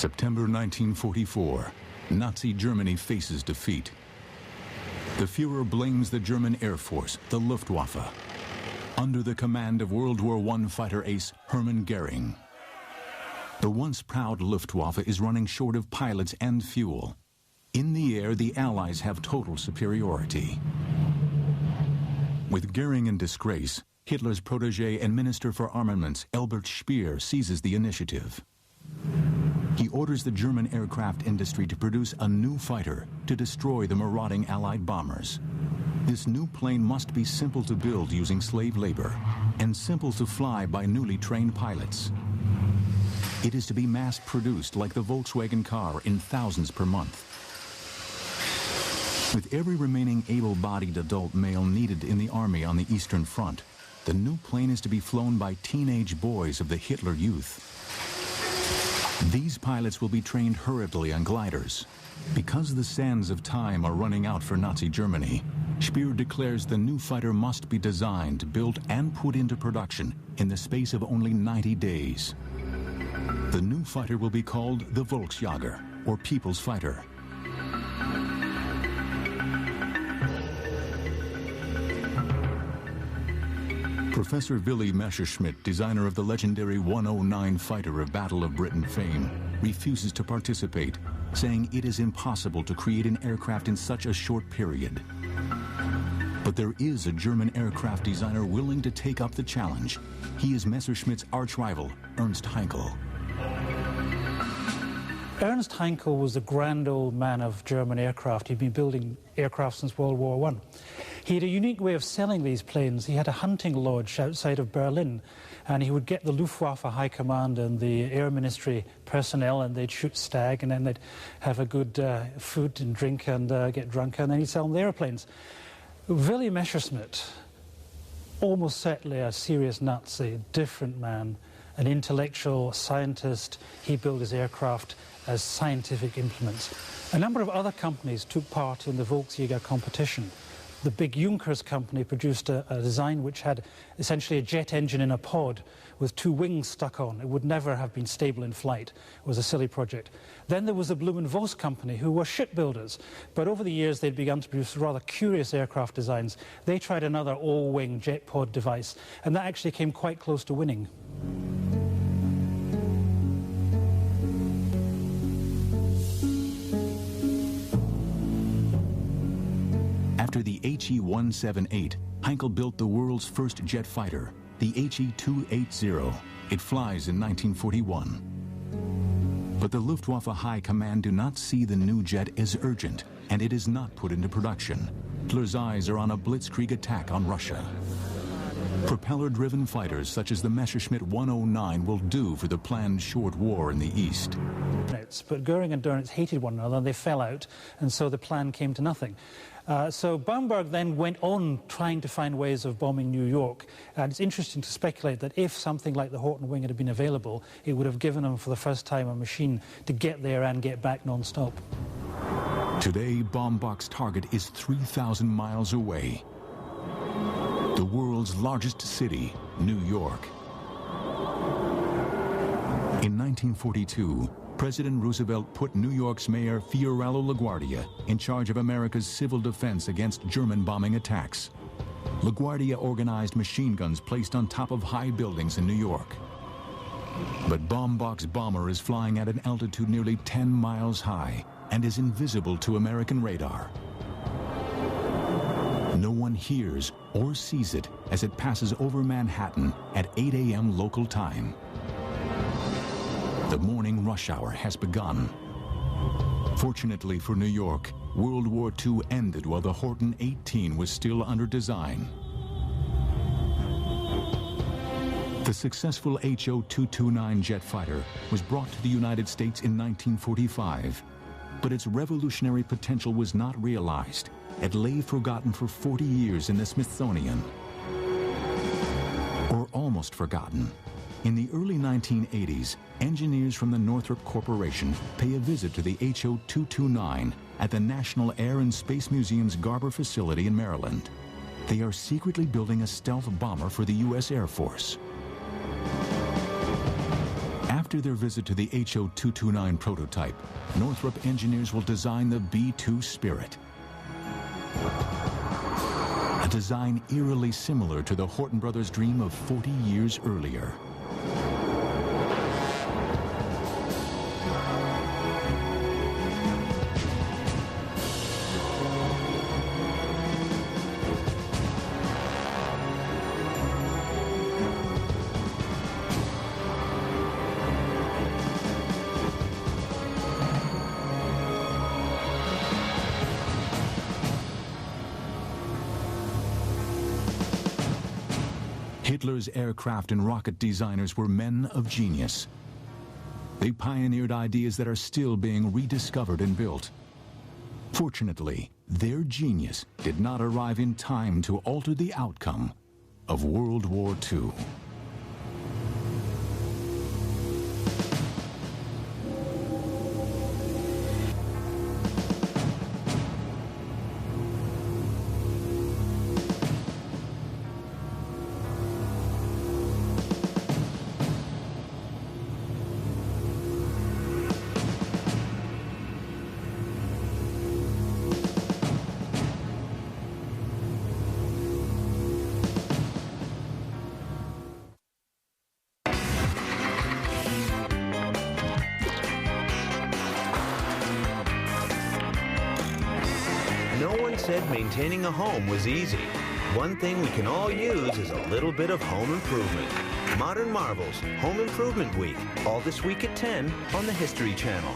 September 1944, Nazi Germany faces defeat. The Führer blames the German Air Force, the Luftwaffe, under the command of World War I fighter ace Hermann Goering. The once proud Luftwaffe is running short of pilots and fuel. In the air, the Allies have total superiority. With Goering in disgrace, Hitler's protege and Minister for Armaments, Albert Speer, seizes the initiative. He orders the German aircraft industry to produce a new fighter to destroy the marauding Allied bombers. This new plane must be simple to build using slave labor and simple to fly by newly trained pilots. It is to be mass-produced like the Volkswagen car in thousands per month. With every remaining able-bodied adult male needed in the army on the Eastern Front, the new plane is to be flown by teenage boys of the Hitler Youth. These pilots will be trained hurriedly on gliders. Because the sands of time are running out for Nazi Germany, Speer declares the new fighter must be designed, built, and put into production in the space of only 90 days. The new fighter will be called the Volksjäger, or People's Fighter. Professor Willy Messerschmitt, designer of the legendary 109 fighter of Battle of Britain fame, refuses to participate, saying it is impossible to create an aircraft in such a short period. But there is a German aircraft designer willing to take up the challenge. He is Messerschmitt's arch-rival, Ernst Heinkel. Ernst Heinkel was the grand old man of German aircraft. He'd been building aircraft since World War I. He had a unique way of selling these planes. He had a hunting lodge outside of Berlin, and he would get the Luftwaffe High Command and the Air Ministry personnel, and they'd shoot stag, and then they'd have a good food and drink and get drunk, and then he'd sell them the airplanes. Willy Messerschmitt, almost certainly a serious Nazi, different man, an intellectual scientist. He built his aircraft as scientific implements. A number of other companies took part in the Volksjäger competition. The big Junkers company produced a design which had essentially a jet engine in a pod with two wings stuck on. It would never have been stable in flight. It was a silly project. Then there was the Blohm & Voss company, who were shipbuilders, but over the years they'd begun to produce rather curious aircraft designs. They tried another all-wing jet pod device, and that actually came quite close to winning. After the HE-178, Heinkel built the world's first jet fighter, the HE-280. It flies in 1941. But the Luftwaffe High Command do not see the new jet as urgent, and it is not put into production. Hitler's eyes are on a blitzkrieg attack on Russia. Propeller-driven fighters such as the Messerschmitt 109 will do for the planned short war in the East. But Goering and Dönitz hated one another, and they fell out, and so the plan came to nothing. So Baumberg then went on trying to find ways of bombing New York, and it's interesting to speculate that if something like the Horton wing had been available, it would have given them for the first time a machine to get there and get back non-stop. Today, Baumbach's target is 3,000 miles away. The world's largest city, New York. In 1942, President Roosevelt put New York's mayor Fiorello LaGuardia in charge of America's civil defense against German bombing attacks. LaGuardia organized machine guns placed on top of high buildings in New York. But Baumbach's bomber is flying at an altitude nearly 10 miles high and is invisible to American radar. No one hears or sees it as it passes over Manhattan at 8 a.m. local time. The morning rush hour has begun. Fortunately for New York, World War II ended while the Horton 18 was still under design. The successful HO-229 jet fighter was brought to the United States in 1945, but its revolutionary potential was not realized. It lay forgotten for 40 years in the Smithsonian. Or almost forgotten. In the early 1980s, engineers from the Northrop Corporation pay a visit to the HO-229 at the National Air and Space Museum's Garber facility in Maryland. They are secretly building a stealth bomber for the U.S. Air Force. After After their visit to the HO-229 prototype, Northrop engineers will design the B-2 Spirit. A design eerily similar to the Horton brothers' dream of 40 years earlier. Hitler's aircraft and rocket designers were men of genius. They pioneered ideas that are still being rediscovered and built. Fortunately, their genius did not arrive in time to alter the outcome of World War II. No one said maintaining a home was easy. One thing we can all use is a little bit of home improvement. Modern Marvels, Home Improvement Week, all this week at 10 on the History Channel.